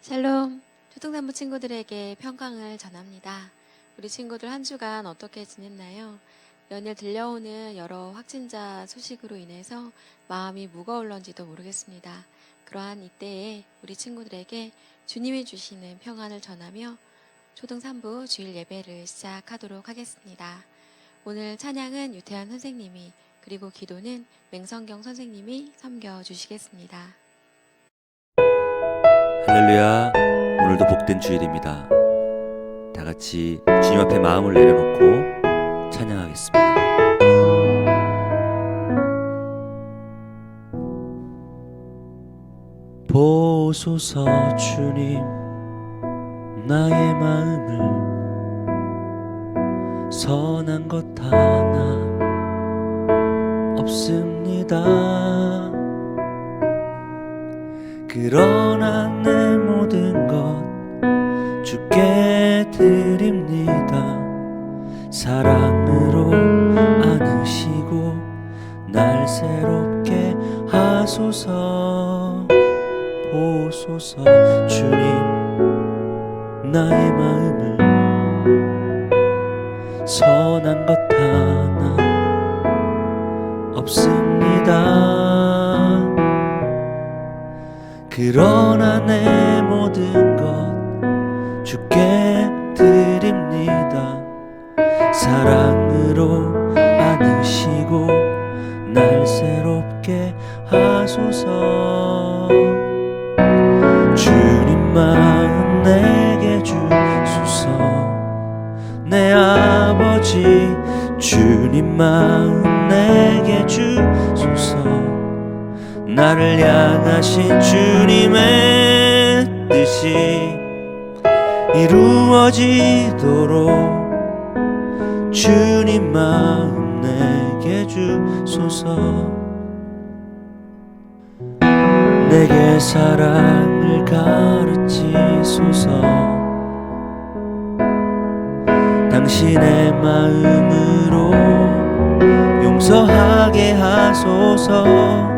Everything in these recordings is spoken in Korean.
샬롬, 초등산부 친구들에게 평강을 전합니다. 우리 친구들 한 주간 어떻게 지냈나요? 연일 들려오는 여러 확진자 소식으로 인해서 마음이 무거울런지도 모르겠습니다. 그러한 이때에 우리 친구들에게 주님이 주시는 평안을 전하며 초등산부 주일 예배를 시작하도록 하겠습니다. 오늘 찬양은 유태환 선생님이, 그리고 기도는 맹성경 선생님이 섬겨주시겠습니다. 할렐루야. 오늘도 복된 주일입니다. 다 같이 주님 앞에 마음을 내려놓고 찬양하겠습니다. 보소서 주님, 나의 마음을 선한 것 하나 없습니다. 그러나 내 모든 것 주께 드립니다. 사랑으로 안으시고 날 새롭게 하소서. 보소서 주님, 나의 마음을 선한 것 하나 없습니다. 그러나 내 모든 것 주께 드립니다. 사랑으로 안으시고 날 새롭게 하소서. 주님 마음 내게 주소서. 내 아버지 주님 마음 내게 주소서. 나를 향하신 주님의 뜻이 이루어지도록 주님 마음 내게 주소서. 내게 사랑을 가르치소서. 당신의 마음으로 용서하게 하소서.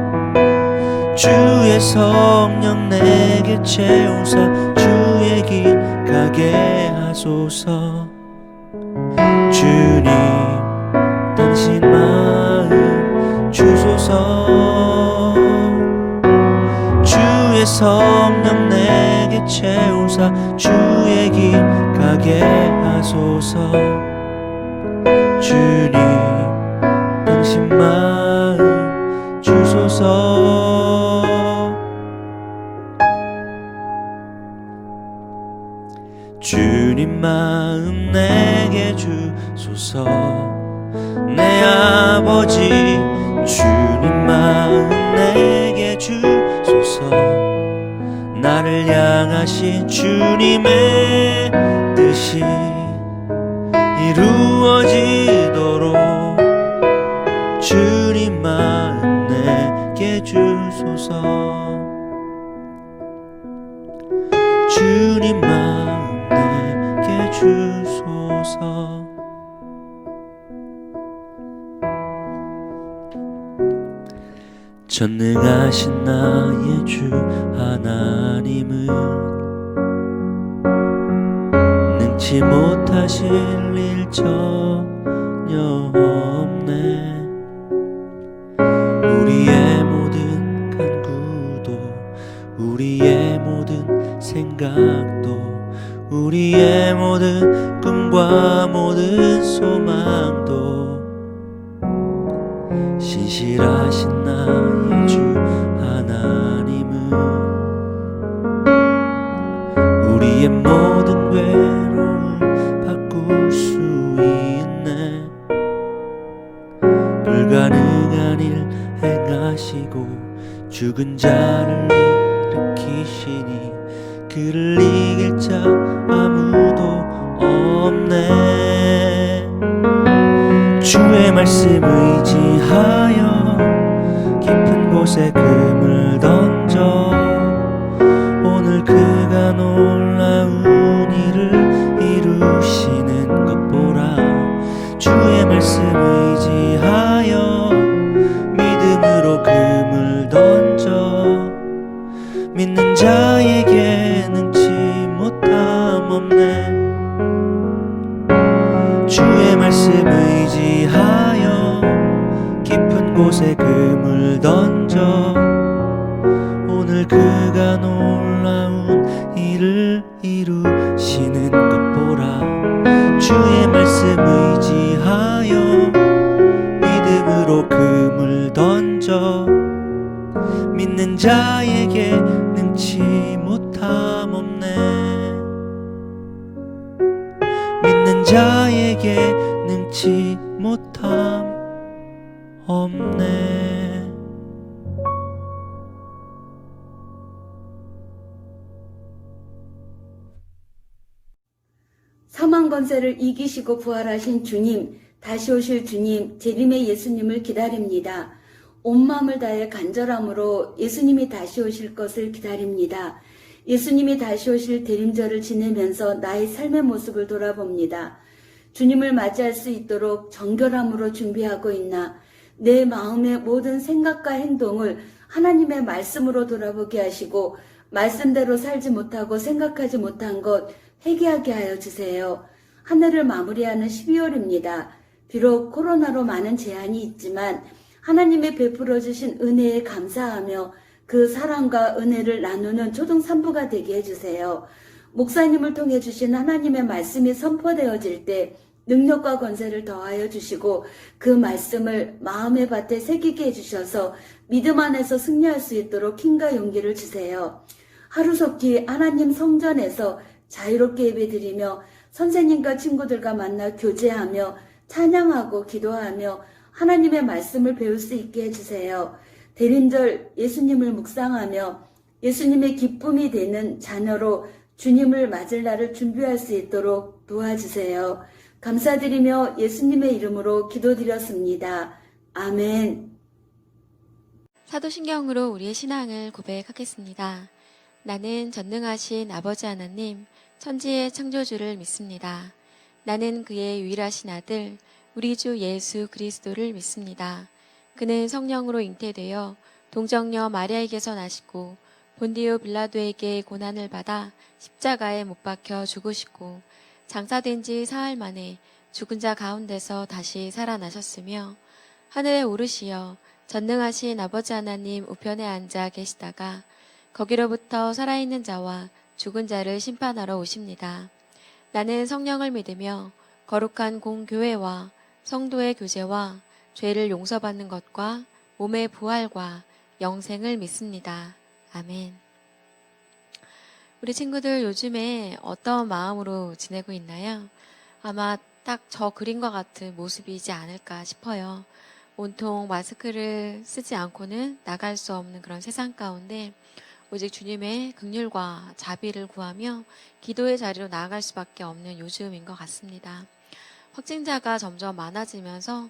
주의 성령 내게 채우사 주의 길 가게 하소서. 주님, 당신 마음 주소서. 주의 성령 내게 채우사 주의 길 가게 하소서. 주님, 당신 마음 주소서. 주님 마음 내게 주소서. 내 아버지 주님 마음 내게 주소서. 나를 향하신 주님의 뜻이 이루어지도록 주님 마음 내게 주소서. 주님 마음 내게 주소서. 전능하신 나의 주 하나님은 능치 못하실 일 전혀 없네. 우리의 모든 간구도 우리의 모든 생각도 우리의 모든 꿈과 모든 소망도 신실하신 나의 주 하나님은 우리의 모든 괴로움 바꿀 수 있네. 불가능한 일 행하시고 죽은 자를 일으키시니 그를 이길 자 아무도 없네. 주의 말씀 의지하여 깊은 곳에 금을 던져 오늘 그가 놀라운 일을 이루시는 것 보라. 주의 말씀 의지하여 믿음으로 금을 던져 믿는 자에게 능치 금을 던져 오늘 그가 놀라운 일을 이루시는 것 보라. 주의 말씀 의지하여 믿음으로 금을 던져 믿는 자에게 능치 못함 없네. 믿는 자에게 능치 못함 없네. 사망 권세를 이기시고 부활하신 주님, 다시 오실 주님, 재림의 예수님을 기다립니다. 온 마음을 다해 간절함으로 예수님이 다시 오실 것을 기다립니다. 예수님이 다시 오실 대림절을 지내면서 나의 삶의 모습을 돌아봅니다. 주님을 맞이할 수 있도록 정결함으로 준비하고 있나? 내 마음의 모든 생각과 행동을 하나님의 말씀으로 돌아보게 하시고 말씀대로 살지 못하고 생각하지 못한 것 회개하게 하여 주세요. 한 해를 마무리하는 12월입니다. 비록 코로나로 많은 제한이 있지만 하나님의 베풀어 주신 은혜에 감사하며 그 사랑과 은혜를 나누는 초등 3부가 되게 해주세요. 목사님을 통해 주신 하나님의 말씀이 선포되어질 때 능력과 권세를 더하여 주시고 그 말씀을 마음의 밭에 새기게 해주셔서 믿음 안에서 승리할 수 있도록 힘과 용기를 주세요. 하루속히 하나님 성전에서 자유롭게 예배드리며 선생님과 친구들과 만나 교제하며 찬양하고 기도하며 하나님의 말씀을 배울 수 있게 해주세요. 대림절 예수님을 묵상하며 예수님의 기쁨이 되는 자녀로 주님을 맞을 날을 준비할 수 있도록 도와주세요. 감사드리며 예수님의 이름으로 기도드렸습니다. 아멘. 사도신경으로 우리의 신앙을 고백하겠습니다. 나는 전능하신 아버지 하나님, 천지의 창조주를 믿습니다. 나는 그의 유일하신 아들, 우리 주 예수 그리스도를 믿습니다. 그는 성령으로 잉태되어 동정녀 마리아에게서 나시고 본디오 빌라도에게 고난을 받아 십자가에 못 박혀 죽으시고 장사된 지 사흘 만에 죽은 자 가운데서 다시 살아나셨으며 하늘에 오르시어 전능하신 아버지 하나님 우편에 앉아 계시다가 거기로부터 살아있는 자와 죽은 자를 심판하러 오십니다. 나는 성령을 믿으며 거룩한 공교회와 성도의 교제와 죄를 용서받는 것과 몸의 부활과 영생을 믿습니다. 아멘. 우리 친구들 요즘에 어떤 마음으로 지내고 있나요? 아마 딱 저 그림과 같은 모습이지 않을까 싶어요. 온통 마스크를 쓰지 않고는 나갈 수 없는 그런 세상 가운데 오직 주님의 긍휼과 자비를 구하며 기도의 자리로 나아갈 수밖에 없는 요즘인 것 같습니다. 확진자가 점점 많아지면서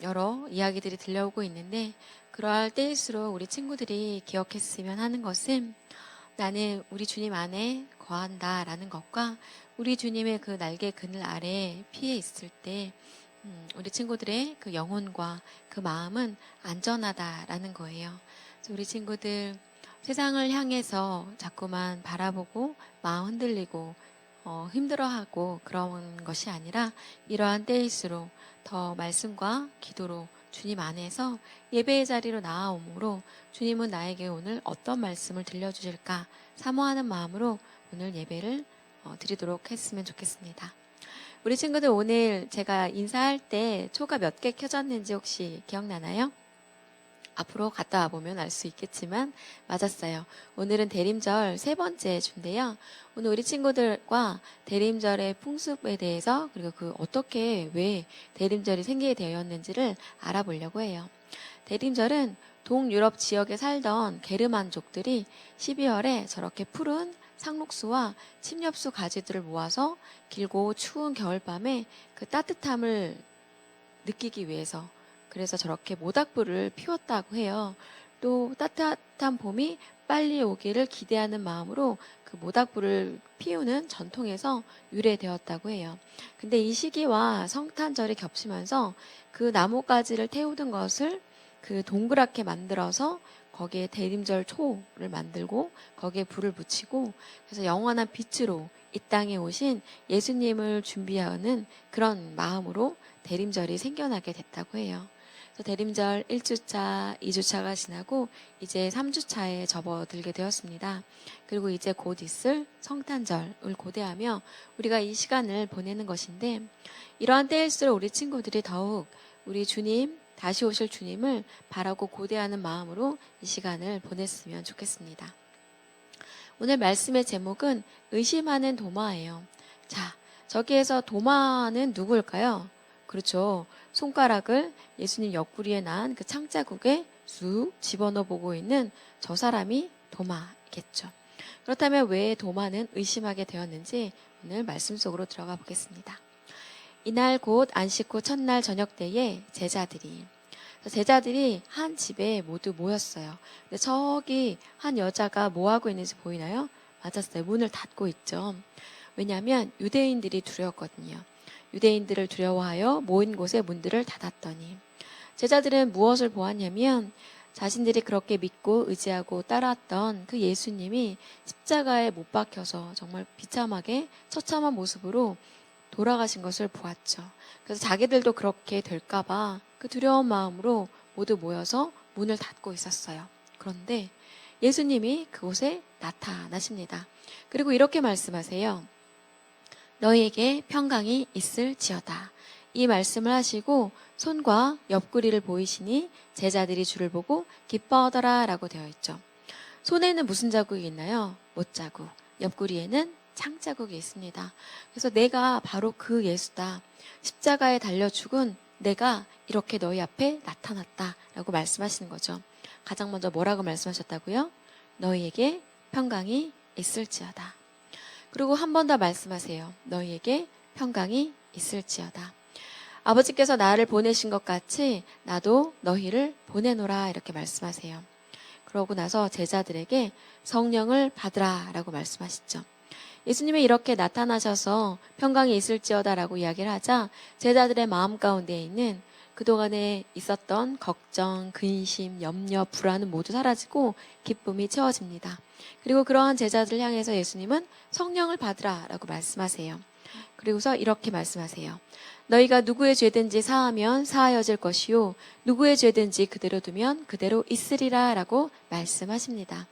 여러 이야기들이 들려오고 있는데 그러할 때일수록 우리 친구들이 기억했으면 하는 것은 나는 우리 주님 안에 거한다라는 것과 우리 주님의 그 날개 그늘 아래 피해 있을 때 우리 친구들의 그 영혼과 그 마음은 안전하다라는 거예요. 그래서 우리 친구들 세상을 향해서 자꾸만 바라보고 마음 흔들리고 힘들어하고 그런 것이 아니라 이러한 때일수록 더 말씀과 기도로 주님 안에서 예배의 자리로 나아오므로 주님은 나에게 오늘 어떤 말씀을 들려주실까 사모하는 마음으로 오늘 예배를 드리도록 했으면 좋겠습니다. 우리 친구들 오늘 제가 인사할 때 초가 몇 개 켜졌는지 혹시 기억나나요? 앞으로 갔다 와보면 알 수 있겠지만 맞았어요. 오늘은 대림절 3번째 주인데요. 오늘 우리 친구들과 대림절의 풍습에 대해서 그리고 그 어떻게 왜 대림절이 생기게 되었는지를 알아보려고 해요. 대림절은 동유럽 지역에 살던 게르만족들이 12월에 저렇게 푸른 상록수와 침엽수 가지들을 모아서 길고 추운 겨울밤에 그 따뜻함을 느끼기 위해서 그래서 저렇게 모닥불을 피웠다고 해요. 또 따뜻한 봄이 빨리 오기를 기대하는 마음으로 그 모닥불을 피우는 전통에서 유래되었다고 해요. 근데 이 시기와 성탄절이 겹치면서 그 나뭇가지를 태우던 것을 그 동그랗게 만들어서 거기에 대림절 초를 만들고 거기에 불을 붙이고 그래서 영원한 빛으로 이 땅에 오신 예수님을 준비하는 그런 마음으로 대림절이 생겨나게 됐다고 해요. 그래서 대림절 1주차, 2주차가 지나고 이제 3주차에 접어들게 되었습니다. 그리고 이제 곧 있을 성탄절을 고대하며 우리가 이 시간을 보내는 것인데, 이러한 때일수록 우리 친구들이 더욱 우리 주님, 다시 오실 주님을 바라고 고대하는 마음으로 이 시간을 보냈으면 좋겠습니다. 오늘 말씀의 제목은 의심하는 도마예요. 자, 저기에서 도마는 누구일까요? 그렇죠. 손가락을 예수님 옆구리에 난 그 창자국에 쑥 집어넣어 보고 있는 저 사람이 도마겠죠. 그렇다면 왜 도마는 의심하게 되었는지 오늘 말씀 속으로 들어가 보겠습니다. 이날 곧 안식 후 첫날 저녁 때에 제자들이 한 집에 모두 모였어요. 근데 저기 한 여자가 뭐 하고 있는지 보이나요? 맞았어요. 문을 닫고 있죠. 왜냐하면 유대인들이 두려웠거든요. 유대인들을 두려워하여 모인 곳에 문들을 닫았더니, 제자들은 무엇을 보았냐면 자신들이 그렇게 믿고 의지하고 따라왔던 그 예수님이 십자가에 못 박혀서 정말 비참하게 처참한 모습으로 돌아가신 것을 보았죠. 그래서 자기들도 그렇게 될까봐 그 두려운 마음으로 모두 모여서 문을 닫고 있었어요. 그런데 예수님이 그곳에 나타나십니다. 그리고 이렇게 말씀하세요. 너희에게 평강이 있을지어다. 이 말씀을 하시고 손과 옆구리를 보이시니 제자들이 주를 보고 기뻐하더라 라고 되어 있죠. 손에는 무슨 자국이 있나요? 못자국. 옆구리에는 창자국이 있습니다. 그래서 내가 바로 그 예수다. 십자가에 달려 죽은 내가 이렇게 너희 앞에 나타났다 라고 말씀하시는 거죠. 가장 먼저 뭐라고 말씀하셨다고요? 너희에게 평강이 있을지어다. 그리고 한 번 더 말씀하세요. 너희에게 평강이 있을지어다. 아버지께서 나를 보내신 것 같이 나도 너희를 보내노라 이렇게 말씀하세요. 그러고 나서 제자들에게 성령을 받으라 라고 말씀하시죠. 예수님이 이렇게 나타나셔서 평강이 있을지어다 라고 이야기를 하자 제자들의 마음 가운데 있는 그동안에 있었던 걱정, 근심, 염려, 불안은 모두 사라지고 기쁨이 채워집니다. 그리고 그러한 제자들을 향해서 예수님은 성령을 받으라 라고 말씀하세요. 그리고서 이렇게 말씀하세요. 너희가 누구의 죄든지 사하면 사하여질 것이요 누구의 죄든지 그대로 두면 그대로 있으리라 라고 말씀하십니다.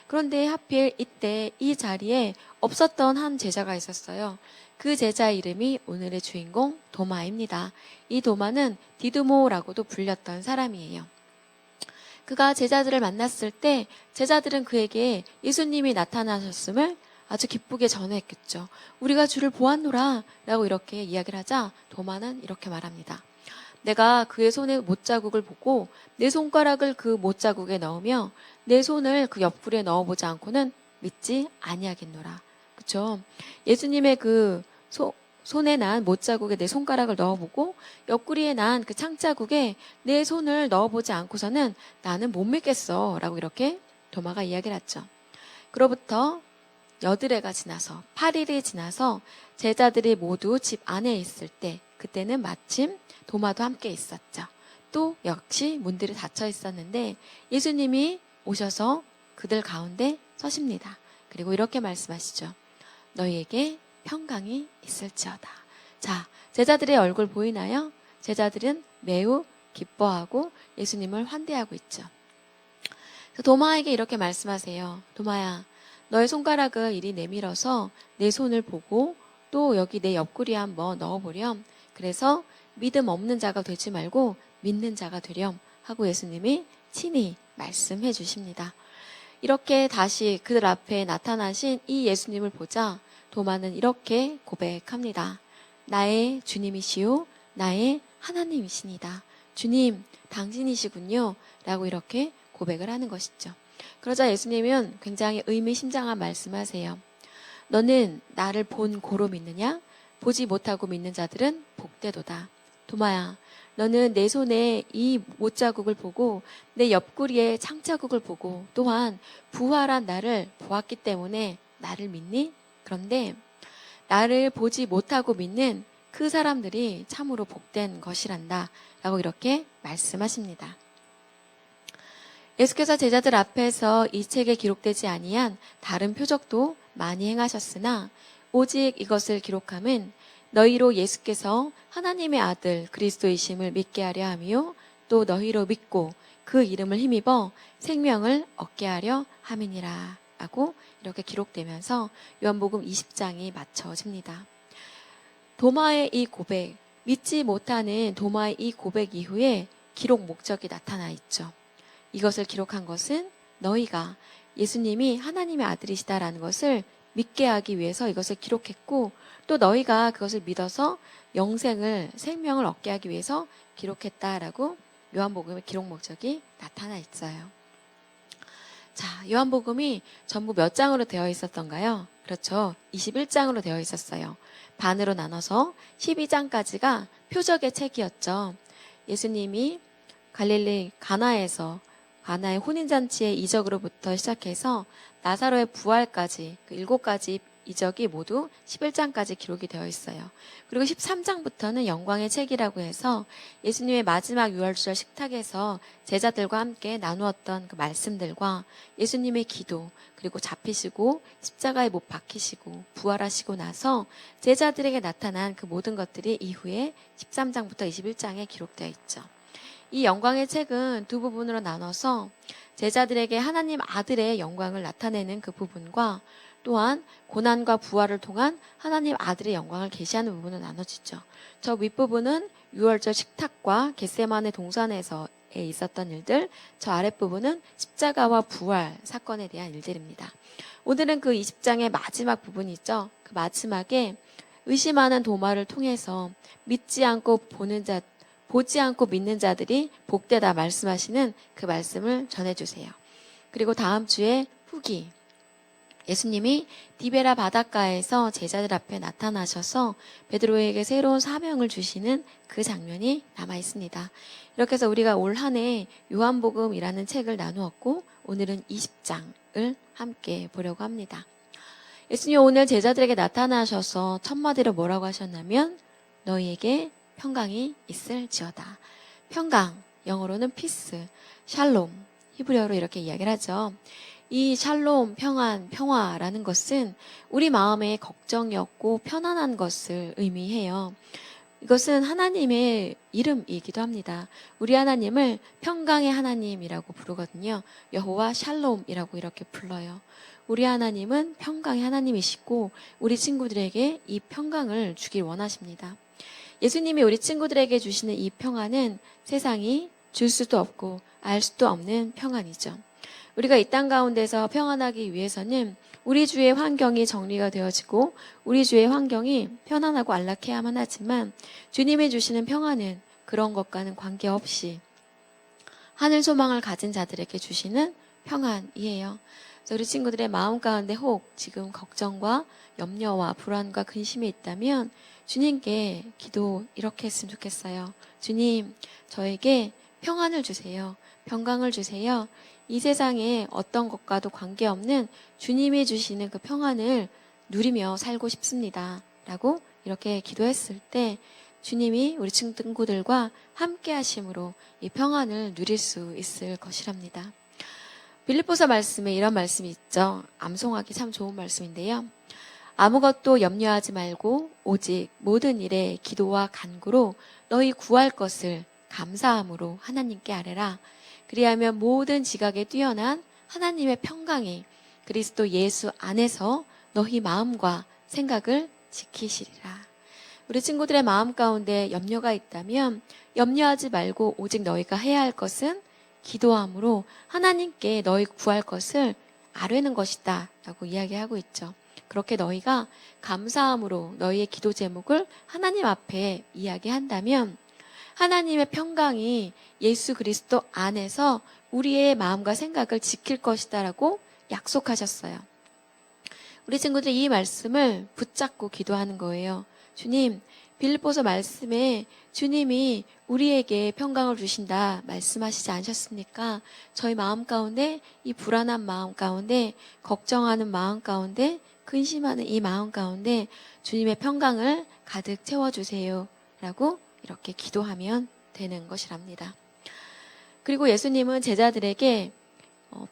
그런데 하필 이때 이 자리에 없었던 한 제자가 있었어요. 그 제자 이름이 오늘의 주인공 도마입니다. 이 도마는 디두모라고도 불렸던 사람이에요. 그가 제자들을 만났을 때 제자들은 그에게 예수님이 나타나셨음을 아주 기쁘게 전했겠죠. 우리가 주를 보았노라 라고 이렇게 이야기를 하자 도마는 이렇게 말합니다. 내가 그의 손에 못자국을 보고 내 손가락을 그 못자국에 넣으며 내 손을 그 옆구리에 넣어보지 않고는 믿지 아니하겠노라. 그렇죠? 예수님의 그 손에 난 못자국에 내 손가락을 넣어보고 옆구리에 난 그 창자국에 내 손을 넣어보지 않고서는 나는 못 믿겠어 라고 이렇게 도마가 이야기를 했죠. 그로부터 8해가 지나서 8일이 지나서 제자들이 모두 집 안에 있을 때 그때는 마침 도마도 함께 있었죠. 또 역시 문들이 닫혀 있었는데 예수님이 오셔서 그들 가운데 서십니다. 그리고 이렇게 말씀하시죠. 너희에게 평강이 있을지어다. 자, 제자들의 얼굴 보이나요? 제자들은 매우 기뻐하고 예수님을 환대하고 있죠. 도마에게 이렇게 말씀하세요. 도마야, 너의 손가락을 이리 내밀어서 내 손을 보고 또 여기 내 옆구리에 한번 넣어보렴. 그래서 믿음 없는 자가 되지 말고 믿는 자가 되렴 하고 예수님이 친히 말씀해 주십니다. 이렇게 다시 그들 앞에 나타나신 이 예수님을 보자 도마는 이렇게 고백합니다. 나의 주님이시요 나의 하나님이시니다. 주님 당신이시군요 라고 이렇게 고백을 하는 것이죠. 그러자 예수님은 굉장히 의미심장한 말씀하세요. 너는 나를 본 고로 믿느냐? 보지 못하고 믿는 자들은 복되도다. 도마야, 너는 내 손에 이 못자국을 보고 내 옆구리에 창자국을 보고 또한 부활한 나를 보았기 때문에 나를 믿니? 그런데 나를 보지 못하고 믿는 그 사람들이 참으로 복된 것이란다 라고 이렇게 말씀하십니다. 예수께서 제자들 앞에서 이 책에 기록되지 아니한 다른 표적도 많이 행하셨으나 오직 이것을 기록함은 너희로 예수께서 하나님의 아들 그리스도이심을 믿게 하려 함이요 또 너희로 믿고 그 이름을 힘입어 생명을 얻게 하려 함이니라 라고 이렇게 기록되면서 요한복음 20장이 맞춰집니다. 도마의 이 고백, 믿지 못하는 도마의 이 고백 이후에 기록 목적이 나타나 있죠. 이것을 기록한 것은 너희가 예수님이 하나님의 아들이시다라는 것을 믿게 하기 위해서 이것을 기록했고, 또 너희가 그것을 믿어서 생명을 얻게 하기 위해서 기록했다라고 요한복음의 기록 목적이 나타나 있어요. 자, 요한복음이 전부 몇 장으로 되어 있었던가요? 그렇죠. 21장으로 되어 있었어요. 반으로 나눠서 12장까지가 표적의 책이었죠. 예수님이 갈릴리 가나의 혼인잔치의 이적으로부터 시작해서 나사로의 부활까지 그 7가지 이적이 모두 11장까지 기록이 되어 있어요. 그리고 13장부터는 영광의 책이라고 해서 예수님의 마지막 유월절 식탁에서 제자들과 함께 나누었던 그 말씀들과 예수님의 기도, 그리고 잡히시고 십자가에 못 박히시고 부활하시고 나서 제자들에게 나타난 그 모든 것들이 이후에 13장부터 21장에 기록되어 있죠. 이 영광의 책은 두 부분으로 나눠서 제자들에게 하나님 아들의 영광을 나타내는 그 부분과 또한 고난과 부활을 통한 하나님 아들의 영광을 계시하는 부분으로 나눠지죠. 저 윗부분은 유월절 식탁과 겟세마네 동산에서 있었던 일들, 저 아랫부분은 십자가와 부활 사건에 대한 일들입니다. 오늘은 그 20장의 마지막 부분이 있죠. 그 마지막에 의심하는 도마를 통해서 보지 않고 믿는 자들이 복되다 말씀하시는 그 말씀을 전해주세요. 그리고 다음 주에 후기, 예수님이 디베라 바닷가에서 제자들 앞에 나타나셔서 베드로에게 새로운 사명을 주시는 그 장면이 남아 있습니다. 이렇게 해서 우리가 올 한 해 요한복음이라는 책을 나누었고, 오늘은 20장을 함께 보려고 합니다. 예수님 오늘 제자들에게 나타나셔서 첫 마디로 뭐라고 하셨냐면 너희에게 평강이 있을지어다. 평강, 영어로는 피스, 샬롬, 히브리어로 이렇게 이야기를 하죠. 이 샬롬, 평안, 평화라는 것은 우리 마음에 걱정이 없고 편안한 것을 의미해요. 이것은 하나님의 이름이기도 합니다. 우리 하나님을 평강의 하나님이라고 부르거든요. 여호와 샬롬이라고 이렇게 불러요. 우리 하나님은 평강의 하나님이시고 우리 친구들에게 이 평강을 주길 원하십니다. 예수님이 우리 친구들에게 주시는 이 평안은 세상이 줄 수도 없고 알 수도 없는 평안이죠. 우리가 이 땅 가운데서 평안하기 위해서는 우리 주의 환경이 정리가 되어지고 우리 주의 환경이 편안하고 안락해야만 하지만 주님이 주시는 평안은 그런 것과는 관계없이 하늘 소망을 가진 자들에게 주시는 평안이에요. 그래서 우리 친구들의 마음 가운데 혹 지금 걱정과 염려와 불안과 근심이 있다면 주님께 기도 이렇게 했으면 좋겠어요. 주님, 저에게 평안을 주세요. 평강을 주세요. 이 세상에 어떤 것과도 관계없는 주님이 주시는 그 평안을 누리며 살고 싶습니다. 라고 이렇게 기도했을 때 주님이 우리 친구들과 함께 하심으로 이 평안을 누릴 수 있을 것이랍니다. 빌립보서 말씀에 이런 말씀이 있죠. 암송하기 참 좋은 말씀인데요. 아무것도 염려하지 말고 오직 모든 일에 기도와 간구로 너희 구할 것을 감사함으로 하나님께 아뢰라. 그리하면 모든 지각에 뛰어난 하나님의 평강이 그리스도 예수 안에서 너희 마음과 생각을 지키시리라. 우리 친구들의 마음 가운데 염려가 있다면 염려하지 말고 오직 너희가 해야 할 것은 기도함으로 하나님께 너희 구할 것을 아뢰는 것이다 라고 이야기하고 있죠. 그렇게 너희가 감사함으로 너희의 기도 제목을 하나님 앞에 이야기한다면 하나님의 평강이 예수 그리스도 안에서 우리의 마음과 생각을 지킬 것이다 라고 약속하셨어요. 우리 친구들이 이 말씀을 붙잡고 기도하는 거예요. 주님, 빌립보서 말씀에 주님이 우리에게 평강을 주신다 말씀하시지 않으셨습니까? 저희 마음 가운데 이 불안한 마음 가운데 걱정하는 마음 가운데 근심하는 이 마음 가운데 주님의 평강을 가득 채워주세요 라고 이렇게 기도하면 되는 것이랍니다. 그리고 예수님은 제자들에게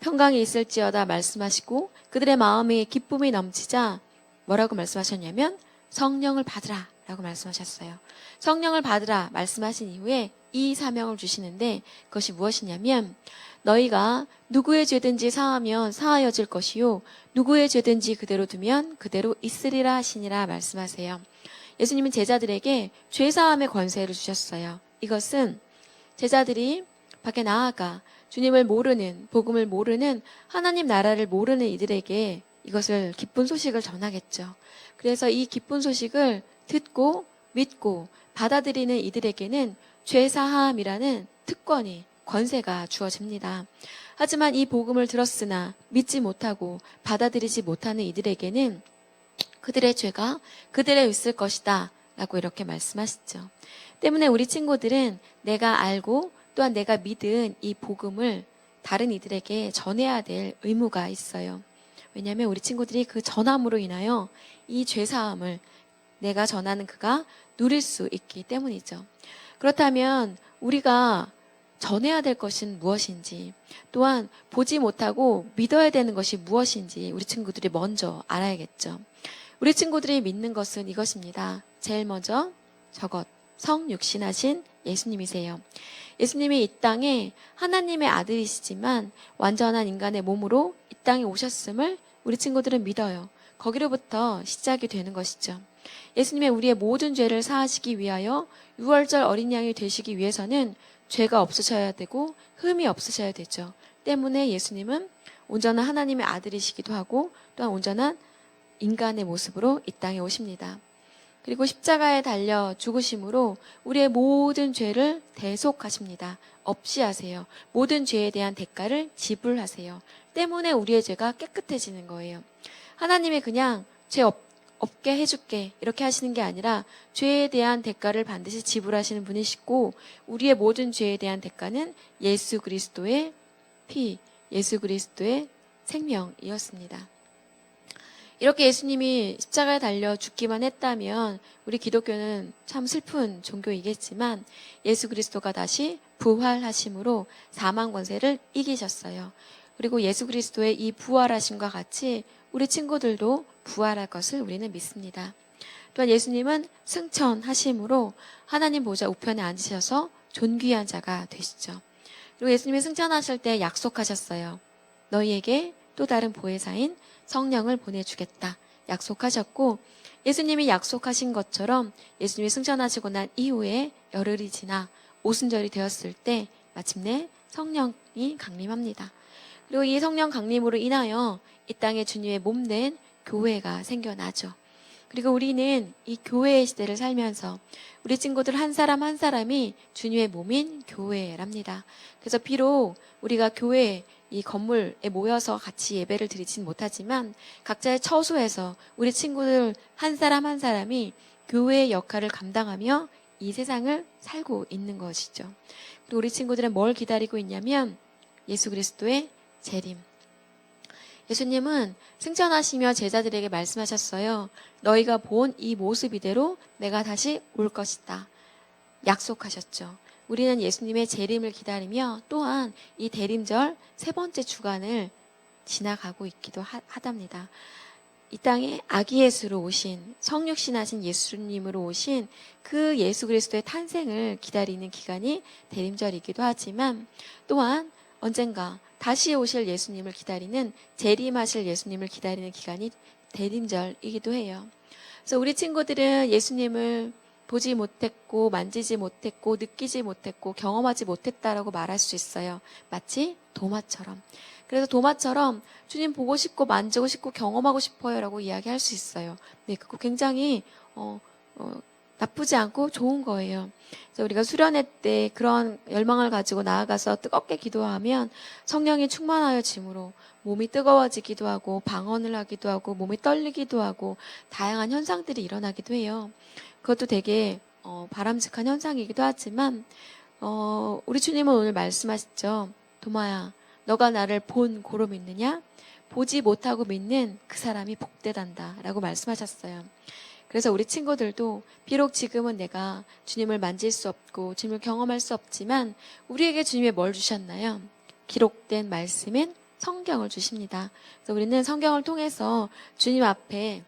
평강이 있을지어다 말씀하시고 그들의 마음에 기쁨이 넘치자 뭐라고 말씀하셨냐면 성령을 받으라 라고 말씀하셨어요. 성령을 받으라 말씀하신 이후에 이 사명을 주시는데 그것이 무엇이냐면 너희가 누구의 죄든지 사하면 사하여질 것이요 누구의 죄든지 그대로 두면 그대로 있으리라 하시니라 말씀하세요. 예수님은 제자들에게 죄사함의 권세를 주셨어요. 이것은 제자들이 밖에 나아가 주님을 모르는, 복음을 모르는, 하나님 나라를 모르는 이들에게 이것을 기쁜 소식을 전하겠죠. 그래서 이 기쁜 소식을 듣고 믿고 받아들이는 이들에게는 죄사함이라는 특권이, 권세가 주어집니다. 하지만 이 복음을 들었으나 믿지 못하고 받아들이지 못하는 이들에게는 그들의 죄가 그들에 있을 것이다 라고 이렇게 말씀하시죠. 때문에 우리 친구들은 내가 알고 또한 내가 믿은 이 복음을 다른 이들에게 전해야 될 의무가 있어요. 왜냐하면 우리 친구들이 그 전함으로 인하여 이 죄사함을 내가 전하는 그가 누릴 수 있기 때문이죠. 그렇다면 우리가 전해야 될 것은 무엇인지, 또한 보지 못하고 믿어야 되는 것이 무엇인지 우리 친구들이 먼저 알아야겠죠. 우리 친구들이 믿는 것은 이것입니다. 제일 먼저 저것, 성육신하신 예수님이세요. 예수님이 이 땅에 하나님의 아들이시지만 완전한 인간의 몸으로 이 땅에 오셨음을 우리 친구들은 믿어요. 거기로부터 시작이 되는 것이죠. 예수님의 우리의 모든 죄를 사하시기 위하여 유월절 어린 양이 되시기 위해서는 죄가 없으셔야 되고 흠이 없으셔야 되죠. 때문에 예수님은 온전한 하나님의 아들이시기도 하고 또한 온전한 인간의 모습으로 이 땅에 오십니다. 그리고 십자가에 달려 죽으심으로 우리의 모든 죄를 대속하십니다. 없이 하세요. 모든 죄에 대한 대가를 지불하세요. 때문에 우리의 죄가 깨끗해지는 거예요. 하나님이 그냥 죄 없게 해줄게 이렇게 하시는 게 아니라 죄에 대한 대가를 반드시 지불하시는 분이시고 우리의 모든 죄에 대한 대가는 예수 그리스도의 피, 예수 그리스도의 생명이었습니다. 이렇게 예수님이 십자가에 달려 죽기만 했다면 우리 기독교는 참 슬픈 종교이겠지만 예수 그리스도가 다시 부활하심으로 사망 권세를 이기셨어요. 그리고 예수 그리스도의 이 부활하심과 같이 우리 친구들도 부활할 것을 우리는 믿습니다. 또한 예수님은 승천하심으로 하나님 보좌 우편에 앉으셔서 존귀한 자가 되시죠. 그리고 예수님이 승천하실 때 약속하셨어요. 너희에게 또 다른 보혜사인 성령을 보내주겠다 약속하셨고 예수님이 약속하신 것처럼 예수님이 승천하시고 난 이후에 열흘이 지나 오순절이 되었을 때 마침내 성령이 강림합니다. 그리고 이 성령 강림으로 인하여 이 땅에 주님의 몸된 교회가 생겨나죠. 그리고 우리는 이 교회의 시대를 살면서 우리 친구들 한 사람 한 사람이 주님의 몸인 교회랍니다. 그래서 비록 우리가 교회 이 건물에 모여서 같이 예배를 드리진 못하지만 각자의 처소에서 우리 친구들 한 사람 한 사람이 교회의 역할을 감당하며 이 세상을 살고 있는 것이죠. 그리고 우리 친구들은 뭘 기다리고 있냐면 예수 그리스도의 재림. 예수님은 승천하시며 제자들에게 말씀하셨어요. 너희가 본 이 모습 이대로 내가 다시 올 것이다. 약속하셨죠. 우리는 예수님의 재림을 기다리며 또한 이 대림절 세 번째 주간을 지나가고 있기도 하답니다. 이 땅에 아기 예수로 오신 성육신하신 예수님으로 오신 그 예수 그리스도의 탄생을 기다리는 기간이 대림절이기도 하지만 또한 언젠가 다시 오실 예수님을 기다리는 재림하실 예수님을 기다리는 기간이 대림절이기도 해요. 그래서 우리 친구들은 예수님을 보지 못했고 만지지 못했고 느끼지 못했고 경험하지 못했다라고 말할 수 있어요. 마치 도마처럼. 그래서 도마처럼 주님 보고 싶고 만지고 싶고 경험하고 싶어요라고 이야기할 수 있어요. 네, 그거 굉장히 나쁘지 않고 좋은 거예요. 그래서 우리가 수련회 때 그런 열망을 가지고 나아가서 뜨겁게 기도하면 성령이 충만하여짐으로 몸이 뜨거워지기도 하고 방언을 하기도 하고 몸이 떨리기도 하고 다양한 현상들이 일어나기도 해요. 그것도 되게 바람직한 현상이기도 하지만 우리 주님은 오늘 말씀하시죠. 도마야, 너가 나를 본 고로 믿느냐? 보지 못하고 믿는 그 사람이 복되단다 라고 말씀하셨어요. 그래서 우리 친구들도 비록 지금은 내가 주님을 만질 수 없고 주님을 경험할 수 없지만 우리에게 주님이 뭘 주셨나요? 기록된 말씀인 성경을 주십니다. 그래서 우리는 성경을 통해서 주님 앞에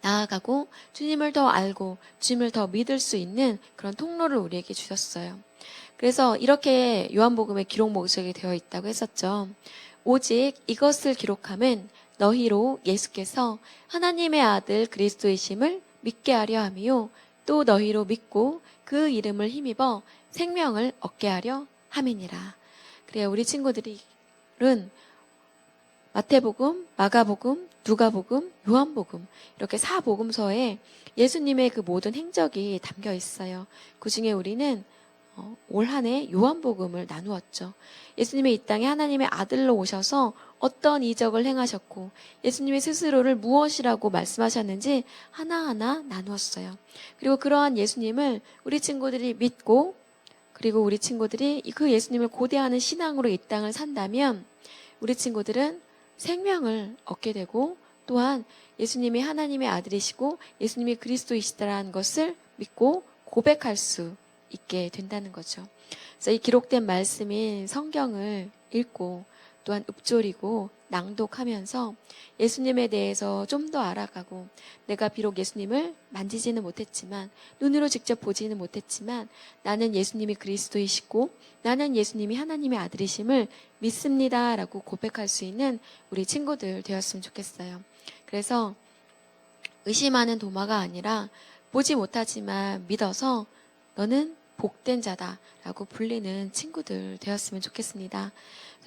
나아가고 주님을 더 알고 주님을 더 믿을 수 있는 그런 통로를 우리에게 주셨어요. 그래서 이렇게 요한복음에 기록 목적이 되어 있다고 했었죠. 오직 이것을 기록함은 너희로 예수께서 하나님의 아들 그리스도이심을 믿게 하려 함이요 또 너희로 믿고 그 이름을 힘입어 생명을 얻게 하려 함이니라. 그래요. 우리 친구들은 마태복음, 마가복음, 누가복음, 요한복음 이렇게 4복음서에 예수님의 그 모든 행적이 담겨 있어요. 그중에 우리는 올 한 해 요한복음을 나누었죠. 예수님이 이 땅에 하나님의 아들로 오셔서 어떤 이적을 행하셨고 예수님의 스스로를 무엇이라고 말씀하셨는지 하나하나 나누었어요. 그리고 그러한 예수님을 우리 친구들이 믿고 그리고 우리 친구들이 그 예수님을 고대하는 신앙으로 이 땅을 산다면 우리 친구들은 생명을 얻게 되고 또한 예수님이 하나님의 아들이시고 예수님이 그리스도이시다라는 것을 믿고 고백할 수 있게 된다는 거죠. 그래서 이 기록된 말씀인 성경을 읽고 또한 읊조리고 낭독하면서 예수님에 대해서 좀 더 알아가고 내가 비록 예수님을 만지지는 못했지만 눈으로 직접 보지는 못했지만 나는 예수님이 그리스도이시고 나는 예수님이 하나님의 아들이심을 믿습니다라고 고백할 수 있는 우리 친구들 되었으면 좋겠어요. 그래서 의심하는 도마가 아니라 보지 못하지만 믿어서 너는 복된 자다라고 불리는 친구들 되었으면 좋겠습니다.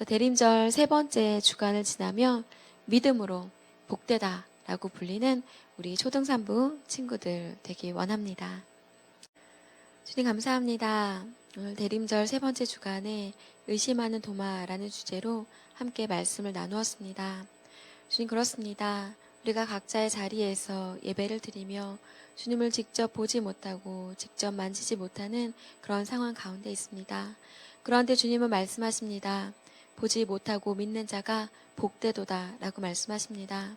대림절 3번째 주간을 지나며 믿음으로 복되다라고 불리는 우리 초등산부 친구들 되기 원합니다. 주님 감사합니다. 오늘 대림절 3번째 주간에 의심하는 도마라는 주제로 함께 말씀을 나누었습니다. 주님 그렇습니다. 우리가 각자의 자리에서 예배를 드리며 주님을 직접 보지 못하고 직접 만지지 못하는 그런 상황 가운데 있습니다. 그런데 주님은 말씀하십니다. 보지 못하고 믿는 자가 복되도다 라고 말씀하십니다.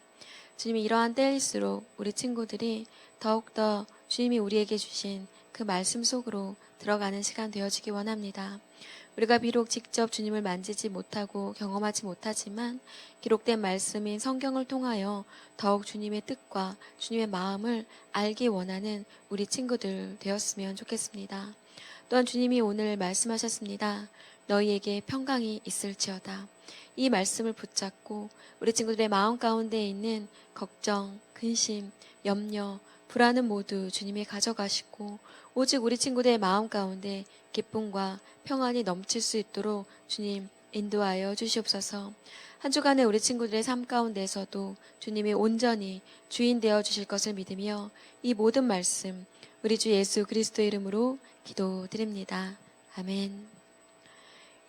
주님이 이러한 때일수록 우리 친구들이 더욱더 주님이 우리에게 주신 그 말씀 속으로 들어가는 시간 되어지기 원합니다. 우리가 비록 직접 주님을 만지지 못하고 경험하지 못하지만 기록된 말씀인 성경을 통하여 더욱 주님의 뜻과 주님의 마음을 알기 원하는 우리 친구들 되었으면 좋겠습니다. 또한 주님이 오늘 말씀하셨습니다. 너희에게 평강이 있을지어다. 이 말씀을 붙잡고 우리 친구들의 마음 가운데 있는 걱정, 근심, 염려, 불안은 모두 주님이 가져가시고 오직 우리 친구들의 마음 가운데 기쁨과 평안이 넘칠 수 있도록 주님 인도하여 주시옵소서. 한 주간에 우리 친구들의 삶 가운데서도 주님이 온전히 주인 되어 주실 것을 믿으며 이 모든 말씀 우리 주 예수 그리스도 이름으로 기도드립니다. 아멘.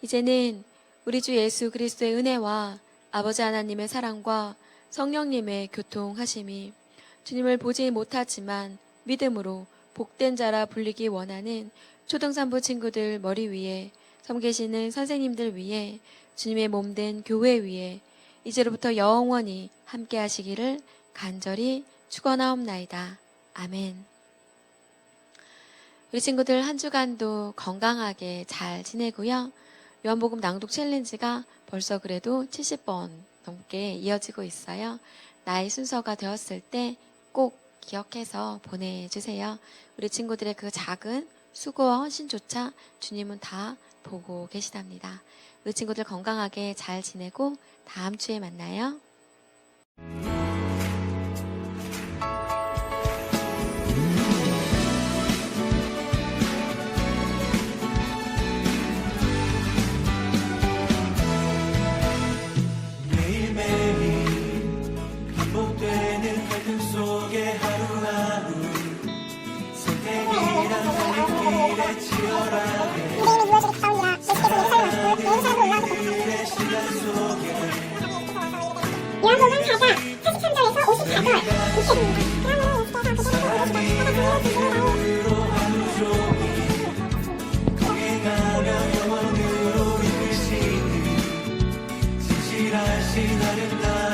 이제는 우리 주 예수 그리스도의 은혜와 아버지 하나님의 사랑과 성령님의 교통하심이 주님을 보지 못하지만 믿음으로 복된 자라 불리기 원하는 초등산부 친구들 머리 위에 섬 계시는 선생님들 위에 주님의 몸된 교회 위에 이제로부터 영원히 함께 하시기를 간절히 축원하옵나이다. 아멘. 우리 친구들 한 주간도 건강하게 잘 지내고요. 요한복음 낭독 챌린지가 벌써 그래도 70번 넘게 이어지고 있어요. 나의 순서가 되었을 때 꼭 기억해서 보내주세요. 우리 친구들의 그 작은 수고와 헌신조차 주님은 다 보고 계시답니다. 우리 친구들 건강하게 잘 지내고 다음 주에 만나요. 매일매일 반복되는 갈등 속에 하루하루 선택이란 달리길에 치열하게 그의 시간 속에 요한복음 4장 43절에서 54절 사랑의 이름으로 하루 종일 거기 가면 영원으로 이끄시는 진실하신 아름다운